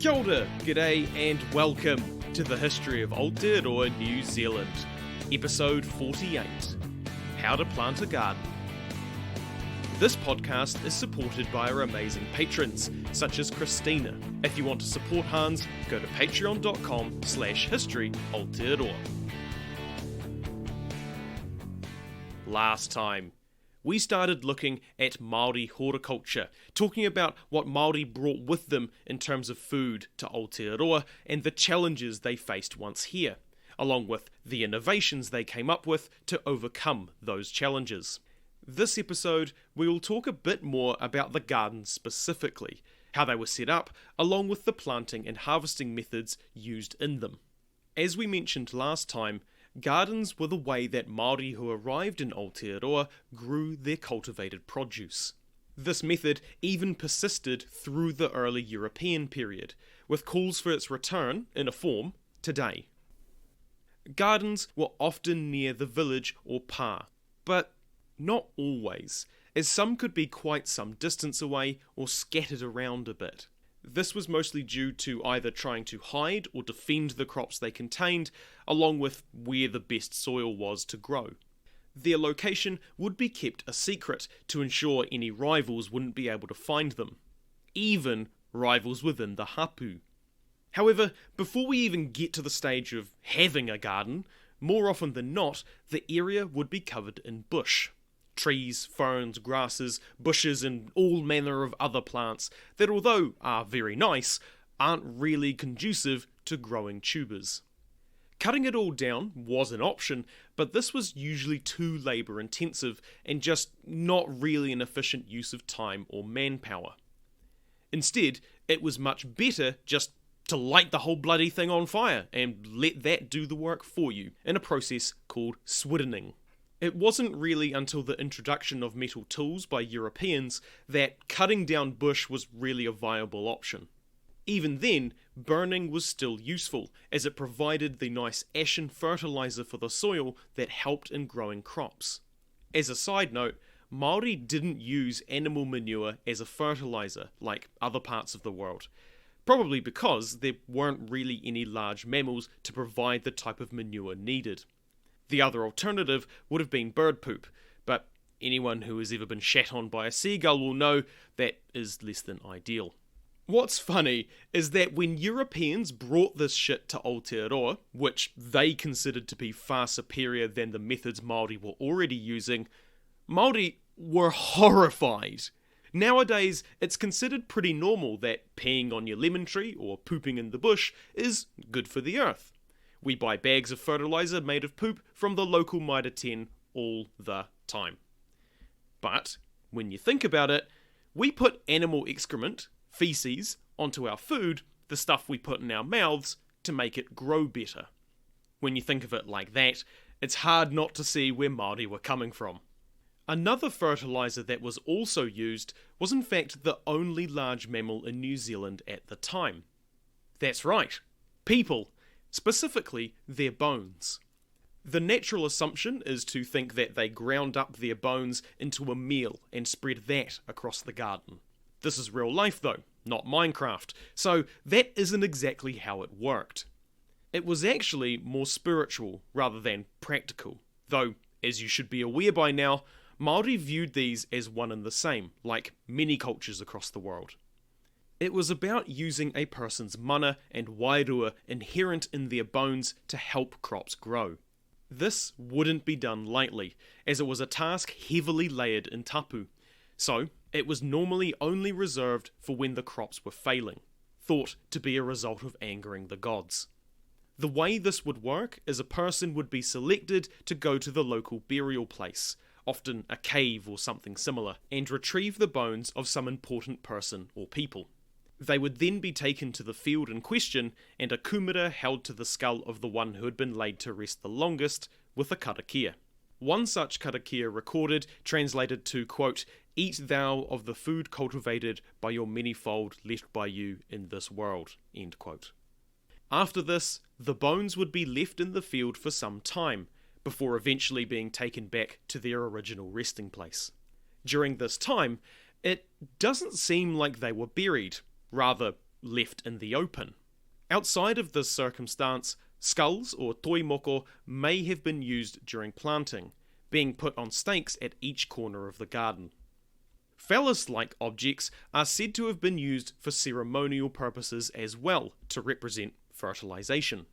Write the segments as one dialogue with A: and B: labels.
A: Kia ora, g'day and welcome to the history of Aotearoa, New Zealand, episode 48, How to Plant a Garden. This podcast is supported by our amazing patrons, such as Christina. If you want to support Hans, go to patreon.com/historyaotearoa. Last time, we started looking at Māori horticulture, talking about what Māori brought with them in terms of food to Aotearoa and the challenges they faced once here, along with the innovations they came up with to overcome those challenges. This episode, we will talk a bit more about the gardens specifically, how they were set up, along with the planting and harvesting methods used in them. As we mentioned last time, gardens were the way that Māori who arrived in Aotearoa grew their cultivated produce. This method even persisted through the early European period, with calls for its return, in a form, today. Gardens were often near the village or pa, but not always, as some could be quite some distance away or scattered around a bit. This was mostly due to either trying to hide or defend the crops they contained, along with where the best soil was to grow. Their location would be kept a secret to ensure any rivals wouldn't be able to find them, even rivals within the hapu. However, before we even get to the stage of having a garden, more often than not, the area would be covered in bush. Trees, ferns, grasses, bushes and all manner of other plants that, although are very nice, aren't really conducive to growing tubers. Cutting it all down was an option, but this was usually too labour intensive and just not really an efficient use of time or manpower. Instead, it was much better just to light the whole bloody thing on fire and let that do the work for you in a process called swiddening. It wasn't really until the introduction of metal tools by Europeans that cutting down bush was really a viable option. Even then, burning was still useful, as it provided the nice ashen fertiliser for the soil that helped in growing crops. As a side note, Māori didn't use animal manure as a fertiliser like other parts of the world, probably because there weren't really any large mammals to provide the type of manure needed. The other alternative would have been bird poop, but anyone who has ever been shat on by a seagull will know that is less than ideal. What's funny is that when Europeans brought this shit to Aotearoa, which they considered to be far superior than the methods Māori were already using, Māori were horrified. Nowadays, it's considered pretty normal that peeing on your lemon tree or pooping in the bush is good for the earth. We buy bags of fertiliser made of poop from the local Mitre 10 all the time. But, when you think about it, we put animal excrement, feces, onto our food, the stuff we put in our mouths, to make it grow better. When you think of it like that, it's hard not to see where Māori were coming from. Another fertiliser that was also used was in fact the only large mammal in New Zealand at the time. That's right, people. Specifically, their bones. The natural assumption is to think that they ground up their bones into a meal and spread that across the garden. This is real life though, not Minecraft, so that isn't exactly how it worked. It was actually more spiritual rather than practical, though, as you should be aware by now, Māori viewed these as one and the same, like many cultures across the world. It was about using a person's mana and wairua inherent in their bones to help crops grow. This wouldn't be done lightly, as it was a task heavily layered in tapu, so it was normally only reserved for when the crops were failing, thought to be a result of angering the gods. The way this would work is a person would be selected to go to the local burial place, often a cave or something similar, and retrieve the bones of some important person or people. They would then be taken to the field in question, and a kumara held to the skull of the one who had been laid to rest the longest, with a karakia. One such karakia recorded translated to, quote, "Eat thou of the food cultivated by your manifold left by you in this world," end quote. After this, the bones would be left in the field for some time, before eventually being taken back to their original resting place. During this time, it doesn't seem like they were buried, rather left in the open. Outside of this circumstance, skulls or toimoko may have been used during planting, being put on stakes at each corner of the garden. Phallus-like objects are said to have been used for ceremonial purposes as well, to represent fertilisation.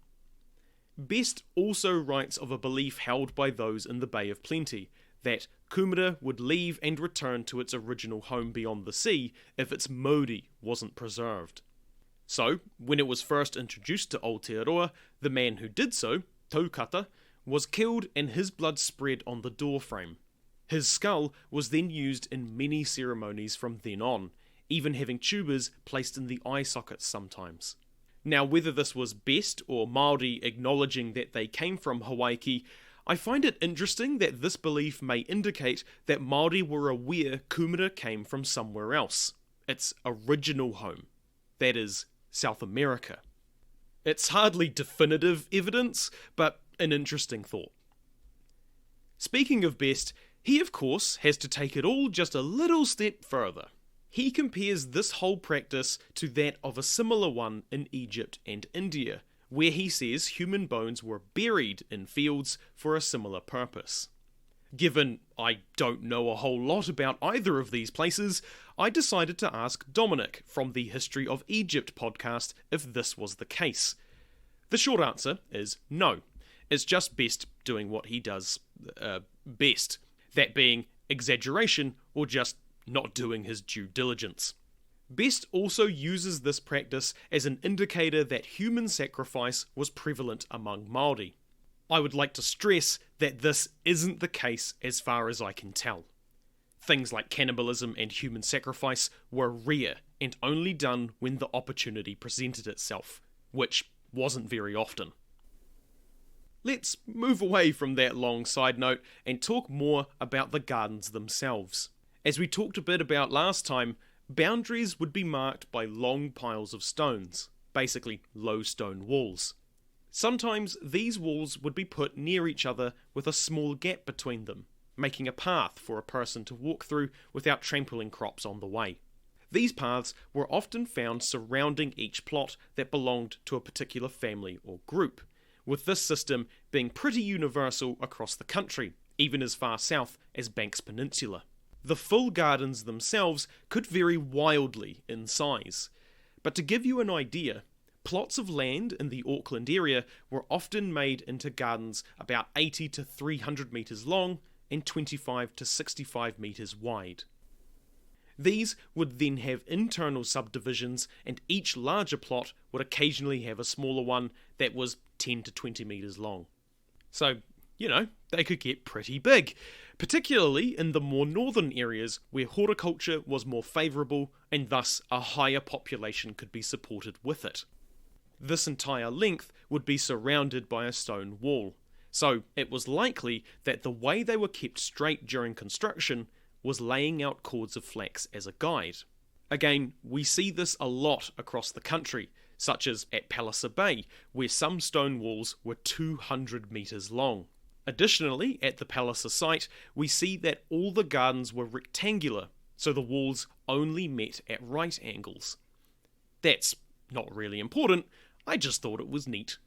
A: Best also writes of a belief held by those in the Bay of Plenty, that kumara would leave and return to its original home beyond the sea if its mauri wasn't preserved. So, when it was first introduced to Aotearoa, the man who did so, taukata, was killed and his blood spread on the doorframe. His skull was then used in many ceremonies from then on, even having tubers placed in the eye sockets sometimes. Now, whether this was best or Māori acknowledging that they came from Hawaii, I find it interesting that this belief may indicate that Māori were aware kumara came from somewhere else, its original home, that is, South America. It's hardly definitive evidence, but an interesting thought. Speaking of best, he of course has to take it all just a little step further. He compares this whole practice to that of a similar one in Egypt and India, where he says human bones were buried in fields for a similar purpose. Given I don't know a whole lot about either of these places, I decided to ask Dominic from the History of Egypt podcast if this was the case. The short answer is no. It's just Best doing what he does best, that being exaggeration or just not doing his due diligence. Best also uses this practice as an indicator that human sacrifice was prevalent among Māori. I would like to stress that this isn't the case as far as I can tell. Things like cannibalism and human sacrifice were rare and only done when the opportunity presented itself, which wasn't very often. Let's move away from that long side note and talk more about the gardens themselves. As we talked a bit about last time, boundaries would be marked by long piles of stones, basically low stone walls. Sometimes these walls would be put near each other with a small gap between them, making a path for a person to walk through without trampling crops on the way. These paths were often found surrounding each plot that belonged to a particular family or group, with this system being pretty universal across the country, even as far south as Banks Peninsula. The full gardens themselves could vary wildly in size, but to give you an idea, plots of land in the Auckland area were often made into gardens about 80 to 300 metres long and 25 to 65 metres wide. These would then have internal subdivisions, and each larger plot would occasionally have a smaller one that was 10 to 20 metres long. So, they could get pretty big, particularly in the more northern areas where horticulture was more favourable and thus a higher population could be supported with it. This entire length would be surrounded by a stone wall, so it was likely that the way they were kept straight during construction was laying out cords of flax as a guide. Again, we see this a lot across the country, such as at Palliser Bay, where some stone walls were 200 metres long. Additionally, at the Palliser site, we see that all the gardens were rectangular, so the walls only met at right angles. That's not really important, I just thought it was neat.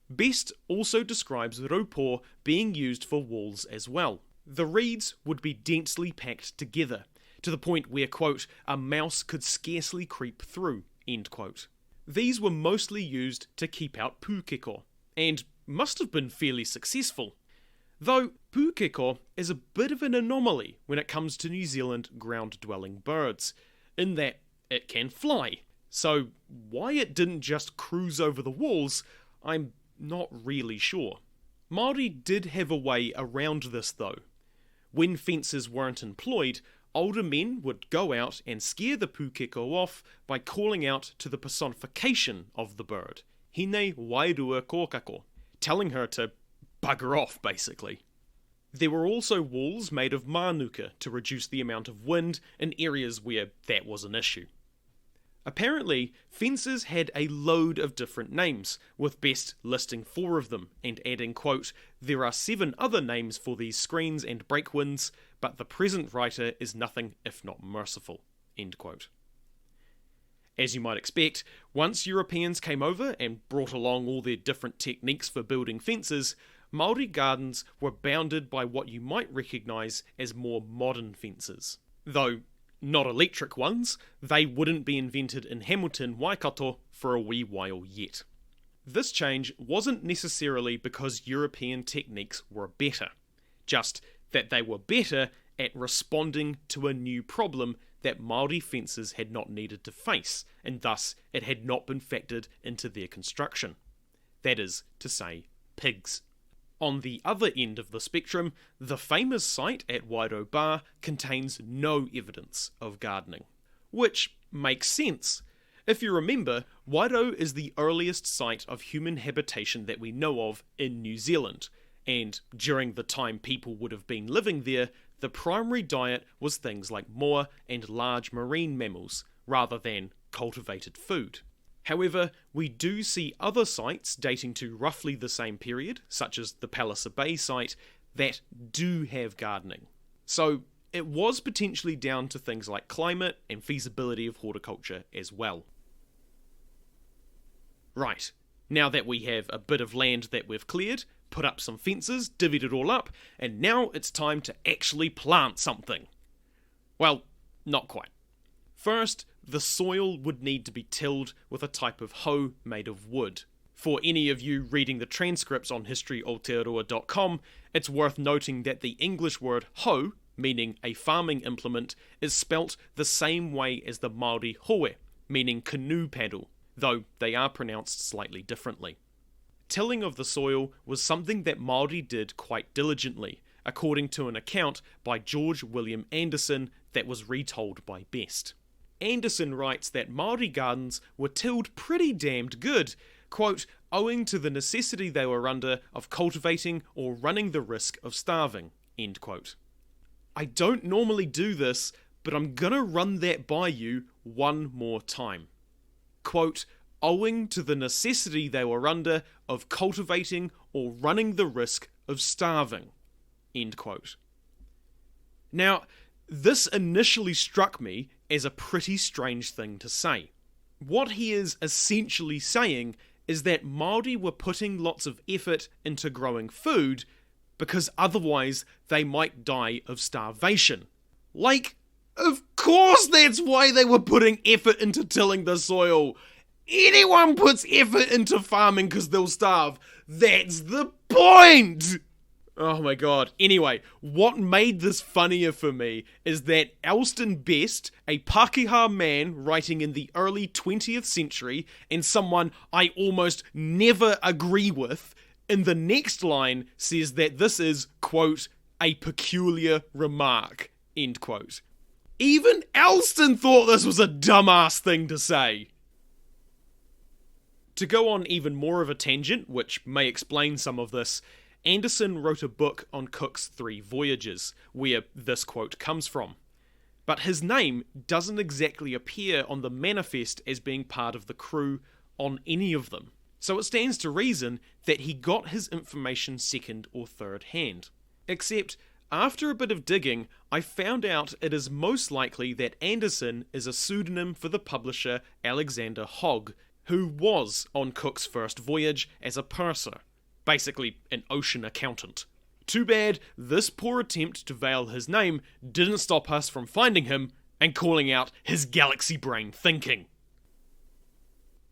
A: Best also describes raupo being used for walls as well. The reeds would be densely packed together, to the point where, quote, a mouse could scarcely creep through, end quote. These were mostly used to keep out pūkeko, and must have been fairly successful. Though pūkeko is a bit of an anomaly when it comes to New Zealand ground-dwelling birds, in that it can fly. So why it didn't just cruise over the walls, I'm not really sure. Māori did have a way around this though. When fences weren't employed, older men would go out and scare the pūkeko off by calling out to the personification of the bird, Hine wairua kōkako, telling her to bugger off, basically. There were also walls made of mānuka to reduce the amount of wind in areas where that was an issue. Apparently, fences had a load of different names, with Best listing 4 of them and adding, quote, there are 7 other names for these screens and breakwinds, but the present writer is nothing if not merciful, end quote. As you might expect, once Europeans came over and brought along all their different techniques for building fences, Māori gardens were bounded by what you might recognise as more modern fences. Though not electric ones, they wouldn't be invented in Hamilton, Waikato for a wee while yet. This change wasn't necessarily because European techniques were better, just that they were better at responding to a new problem that Māori fences had not needed to face, and thus it had not been factored into their construction. That is to say, pigs. On the other end of the spectrum, the famous site at Wairoa Bar contains no evidence of gardening. Which makes sense. If you remember, Wairoa is the earliest site of human habitation that we know of in New Zealand, and during the time people would have been living there, the primary diet was things like moa and large marine mammals, rather than cultivated food. However, we do see other sites dating to roughly the same period, such as the Palliser Bay site, that do have gardening. So it was potentially down to things like climate and feasibility of horticulture as well. Right, now that we have a bit of land that we've cleared, put up some fences, divvied it all up, and now it's time to actually plant something. Well, not quite. First, the soil would need to be tilled with a type of hoe made of wood. For any of you reading the transcripts on historyaotearoa.com, it's worth noting that the English word hoe, meaning a farming implement, is spelt the same way as the Māori hoe, meaning canoe paddle, though they are pronounced slightly differently. Tilling of the soil was something that Māori did quite diligently, according to an account by George William Anderson that was retold by Best. Anderson writes that Māori gardens were tilled pretty damned good, quote, owing to the necessity they were under of cultivating or running the risk of starving, end quote. I don't normally do this, but I'm gonna run that by you one more time. Quote, owing to the necessity they were under of cultivating or running the risk of starving, end quote. Now, this initially struck me as a pretty strange thing to say. What he is essentially saying is that Māori were putting lots of effort into growing food because otherwise they might die of starvation. Like, of course that's why they were putting effort into tilling the soil. Anyone puts effort into farming because they'll starve. That's the point! Oh my god. Anyway, what made this funnier for me is that Alston Best, a Pākehā man writing in the early 20th century, and someone I almost never agree with, in the next line says that this is, quote, a peculiar remark, end quote. Even Alston thought this was a dumbass thing to say. To go on even more of a tangent, which may explain some of this, Anderson wrote a book on Cook's 3 voyages, where this quote comes from. But his name doesn't exactly appear on the manifest as being part of the crew on any of them. So it stands to reason that he got his information second or third hand. Except, after a bit of digging, I found out it is most likely that Anderson is a pseudonym for the publisher Alexander Hogg, who was on Cook's first voyage as a purser. Basically, an ocean accountant. Too bad this poor attempt to veil his name didn't stop us from finding him and calling out his galaxy brain thinking.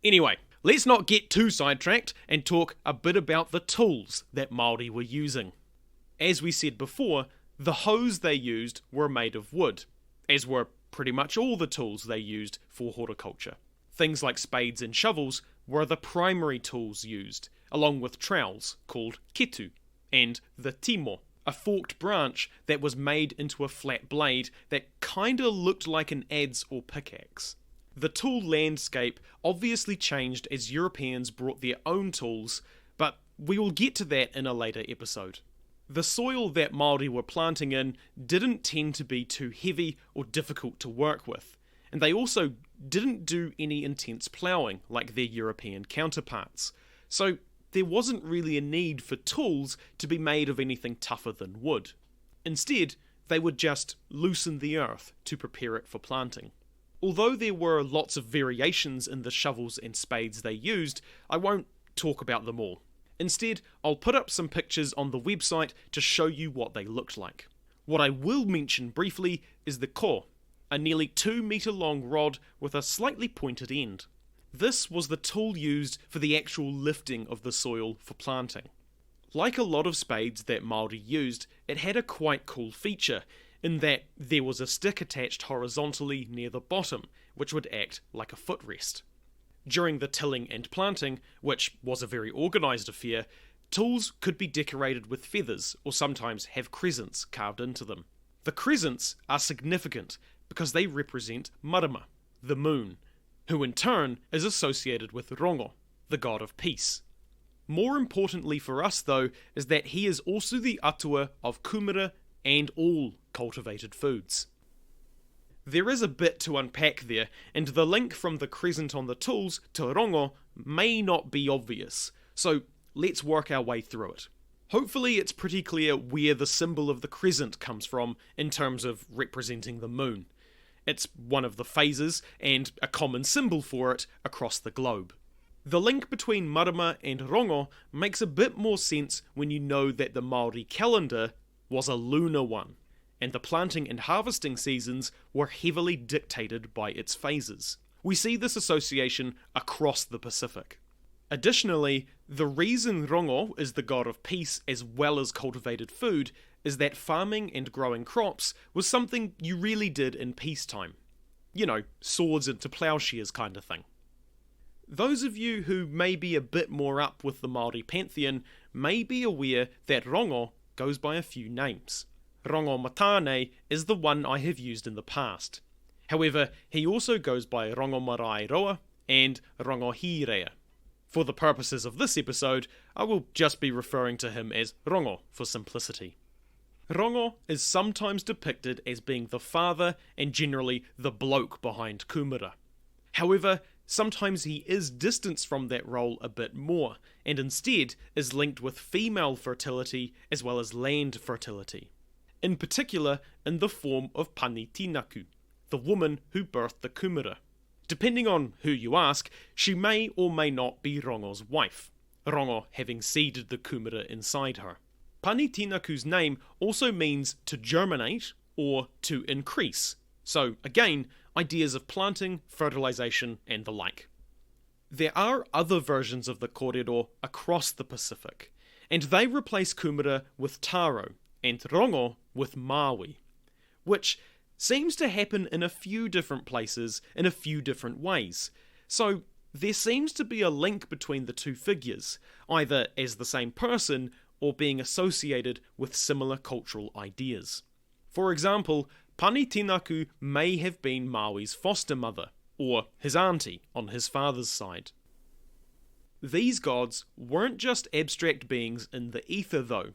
A: Anyway, let's not get too sidetracked and talk a bit about the tools that Māori were using. As we said before, the hoes they used were made of wood, as were pretty much all the tools they used for horticulture. Things like spades and shovels were the primary tools used, along with trowels, called ketu, and the timo, a forked branch that was made into a flat blade that kinda looked like an adze or pickaxe. The tool landscape obviously changed as Europeans brought their own tools, but we will get to that in a later episode. The soil that Māori were planting in didn't tend to be too heavy or difficult to work with, and they also didn't do any intense ploughing like their European counterparts, so there wasn't really a need for tools to be made of anything tougher than wood. Instead, they would just loosen the earth to prepare it for planting. Although there were lots of variations in the shovels and spades they used, I won't talk about them all. Instead, I'll put up some pictures on the website to show you what they looked like. What I will mention briefly is the ko, a nearly 2 metre long rod with a slightly pointed end. This was the tool used for the actual lifting of the soil for planting. Like a lot of spades that Māori used, it had a quite cool feature, in that there was a stick attached horizontally near the bottom, which would act like a footrest. During the tilling and planting, which was a very organised affair, tools could be decorated with feathers or sometimes have crescents carved into them. The crescents are significant because they represent Marama, the moon, who in turn is associated with Rongo, the god of peace. More importantly for us though is that he is also the atua of kumara and all cultivated foods. There is a bit to unpack there, and the link from the crescent on the tools to Rongo may not be obvious, so let's work our way through it. Hopefully it's pretty clear where the symbol of the crescent comes from in terms of representing the moon. It's one of the phases and a common symbol for it across the globe. The link between Marama and Rongo makes a bit more sense when you know that the Māori calendar was a lunar one, and the planting and harvesting seasons were heavily dictated by its phases. We see this association across the Pacific. Additionally, the reason Rongo is the god of peace as well as cultivated food is that farming and growing crops was something you really did in peacetime. You know, swords into plowshares kind of thing. Those of you who may be a bit more up with the Māori pantheon may be aware that Rongo goes by a few names. Rongo Matane is the one I have used in the past. However, he also goes by Rongo Aotearoa and Rongo Hirea. For the purposes of this episode, I will just be referring to him as Rongo for simplicity. Rongo is sometimes depicted as being the father and generally the bloke behind kumara. However, sometimes he is distanced from that role a bit more, and instead is linked with female fertility as well as land fertility. In particular, in the form of Pani Tinaku, the woman who birthed the kumara. Depending on who you ask, she may or may not be Rongo's wife, Rongo having seeded the kumara inside her. Pani Tinaku's name also means to germinate or to increase, so again, ideas of planting, fertilization, and the like. There are other versions of the kōrero across the Pacific, and they replace kumara with taro, and Rongo with maui, which seems to happen in a few different places in a few different ways. So there seems to be a link between the two figures, either as the same person or being associated with similar cultural ideas. For example, Pani Tinaku may have been Maui's foster mother, or his auntie on his father's side. These gods weren't just abstract beings in the ether though.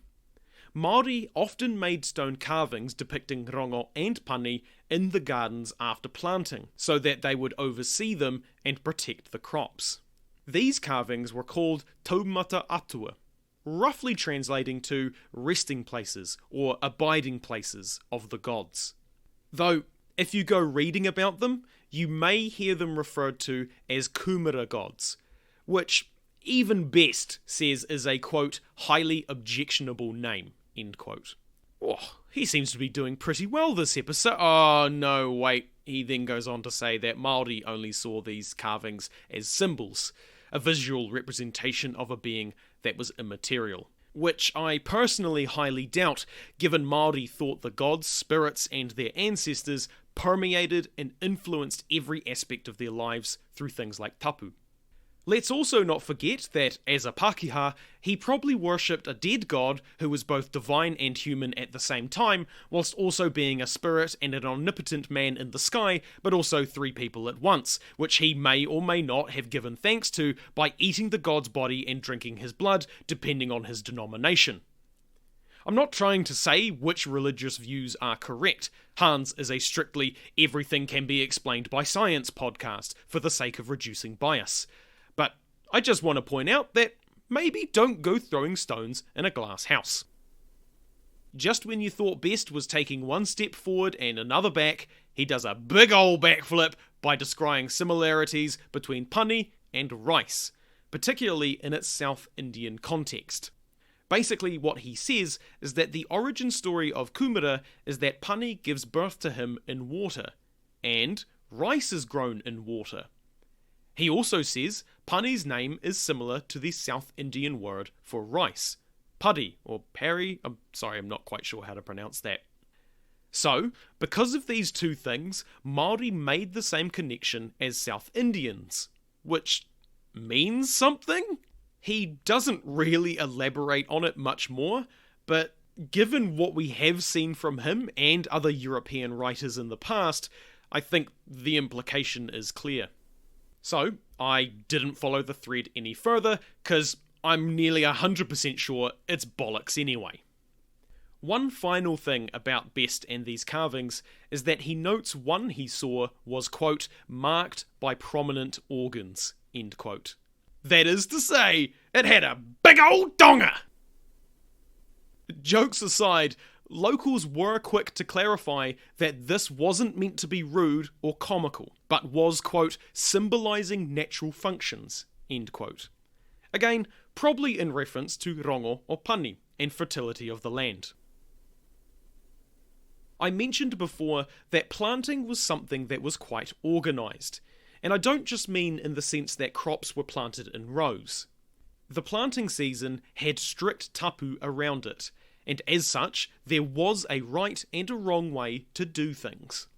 A: Māori often made stone carvings depicting Rongo and Pani in the gardens after planting, so that they would oversee them and protect the crops. These carvings were called taumata atua, roughly translating to resting places or abiding places of the gods. Though, if you go reading about them, you may hear them referred to as kumara gods, which even best says is a, quote, highly objectionable name, end quote. Oh, he seems to be doing pretty well this episode. Oh, no, wait. He then goes on to say that Māori only saw these carvings as symbols, a visual representation of a being that was immaterial, which I personally highly doubt, given Māori thought the gods, spirits, and their ancestors permeated and influenced every aspect of their lives through things like tapu. Let's also not forget that, as a Pākehā, he probably worshipped a dead god who was both divine and human at the same time, whilst also being a spirit and an omnipotent man in the sky, but also three people at once, which he may or may not have given thanks to by eating the god's body and drinking his blood, depending on his denomination. I'm not trying to say which religious views are correct. Hans is a strictly everything can be explained by science podcast for the sake of reducing bias. But I just want to point out that maybe don't go throwing stones in a glass house. Just when you thought best was taking one step forward and another back, he does a big ol' backflip by descrying similarities between pani and rice, particularly in its South Indian context. Basically, what he says is that the origin story of Kumara is that pani gives birth to him in water, and rice is grown in water. He also says pani's name is similar to the South Indian word for rice, paddy or parry. I'm not quite sure how to pronounce that. So, because of these two things, Māori made the same connection as South Indians, which means something? He doesn't really elaborate on it much more, but given what we have seen from him and other European writers in the past, I think the implication is clear. So, I didn't follow the thread any further, because I'm nearly 100% sure it's bollocks anyway. One final thing about Best and these carvings is that he notes one he saw was, quote, marked by prominent organs, end quote. That is to say, it had a big old donga! Jokes aside, locals were quick to clarify that this wasn't meant to be rude or comical, but was, quote, symbolising natural functions, end quote. Again, probably in reference to rongo or pani and fertility of the land. I mentioned before that planting was something that was quite organised, and I don't just mean in the sense that crops were planted in rows. The planting season had strict tapu around it, and as such, there was a right and a wrong way to do things.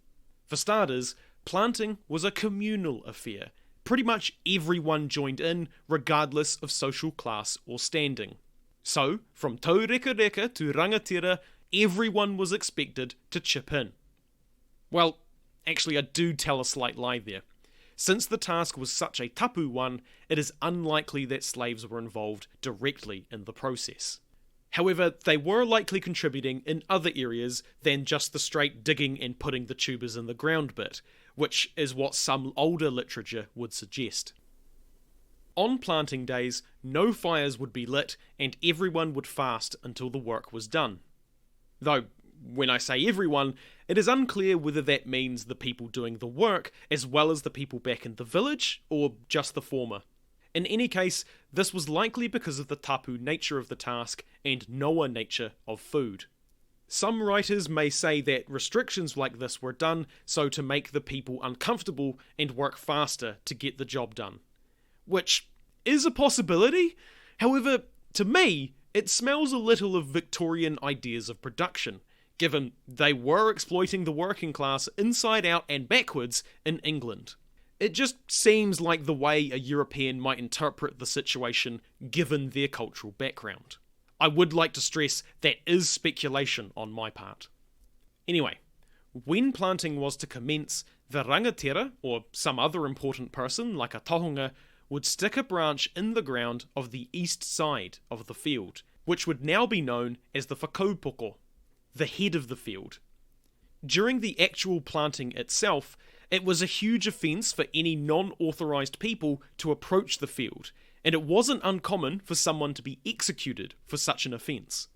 A: For starters, planting was a communal affair. Pretty much everyone joined in, regardless of social class or standing. So, from taureka to rangatira, everyone was expected to chip in. Well, actually I do tell a slight lie there. Since the task was such a tapu one, it is unlikely that slaves were involved directly in the process. However, they were likely contributing in other areas than just the straight digging and putting the tubers in the ground bit, which is what some older literature would suggest. On planting days, no fires would be lit and everyone would fast until the work was done. Though, when I say everyone, it is unclear whether that means the people doing the work as well as the people back in the village, or just the former. In any case, this was likely because of the tapu nature of the task and noa nature of food. Some writers may say that restrictions like this were done so to make the people uncomfortable and work faster to get the job done. Which is a possibility, however, to me, it smells a little of Victorian ideas of production, given they were exploiting the working class inside out and backwards in England. It just seems like the way a European might interpret the situation given their cultural background. I would like to stress that is speculation on my part. Anyway, when planting was to commence, the rangatira, or some other important person like a tohunga, would stick a branch in the ground of the east side of the field, which would now be known as the whakaupoko, the head of the field. During the actual planting itself, it was a huge offence for any non-authorised people to approach the field, and it wasn't uncommon for someone to be executed for such an offence.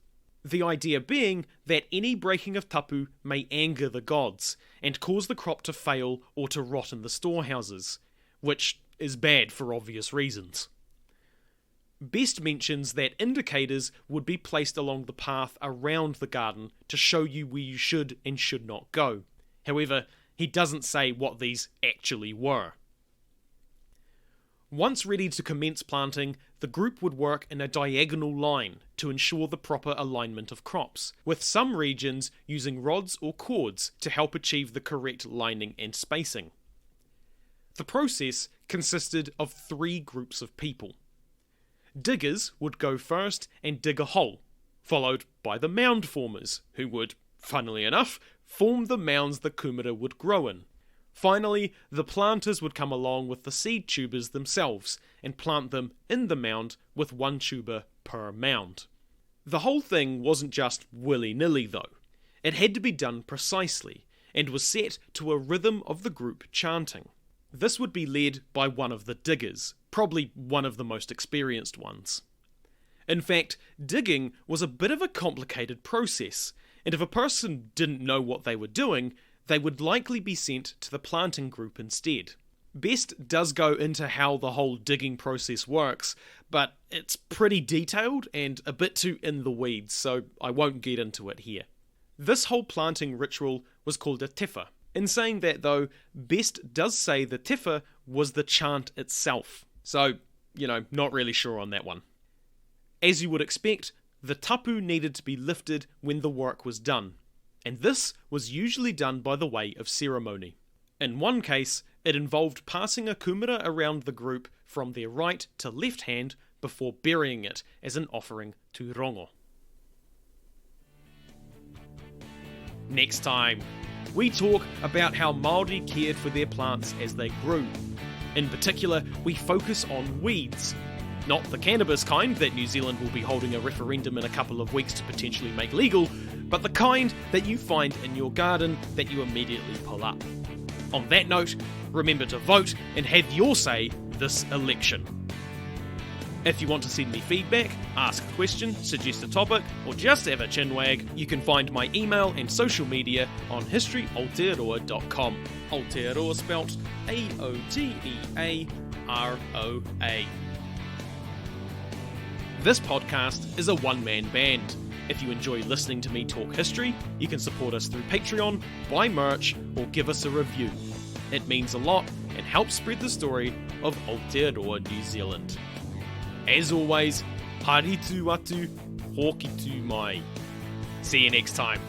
A: The idea being that any breaking of tapu may anger the gods, and cause the crop to fail or to rot in the storehouses, which is bad for obvious reasons. Best mentions that indicators would be placed along the path around the garden to show you where you should and should not go. However, he doesn't say what these actually were. Once ready to commence planting, the group would work in a diagonal line to ensure the proper alignment of crops, with some regions using rods or cords to help achieve the correct lining and spacing. The process consisted of 3 groups of people. Diggers would go first and dig a hole, followed by the mound formers, who would, funnily enough, form the mounds the kumara would grow in. Finally, the planters would come along with the seed tubers themselves and plant them in the mound with 1 tuber per mound. The whole thing wasn't just willy-nilly though. It had to be done precisely, and was set to a rhythm of the group chanting. This would be led by one of the diggers, probably one of the most experienced ones. In fact, digging was a bit of a complicated process, and if a person didn't know what they were doing, they would likely be sent to the planting group instead. Best does go into how the whole digging process works, but it's pretty detailed and a bit too in the weeds, so I won't get into it here. This whole planting ritual was called a tefa. In saying that though, Best does say the tefa was the chant itself, so, not really sure on that one. As you would expect, the tapu needed to be lifted when the work was done, and this was usually done by the way of ceremony. In one case, it involved passing a kumara around the group from their right to left hand before burying it as an offering to Rongo. Next time, we talk about how Māori cared for their plants as they grew. In particular, we focus on weeds. Not the cannabis kind that New Zealand will be holding a referendum in a couple of weeks to potentially make legal, but the kind that you find in your garden that you immediately pull up. On that note, remember to vote and have your say this election. If you want to send me feedback, ask a question, suggest a topic, or just have a chinwag, you can find my email and social media on historyaotearoa.com. Aotearoa spelt A-O-T-E-A-R-O-A. This podcast is a one-man band. If you enjoy listening to me talk history, you can support us through Patreon, buy merch, or give us a review. It means a lot and helps spread the story of Aotearoa, New Zealand. As always, haritu atu, hoki tu mai. See you next time.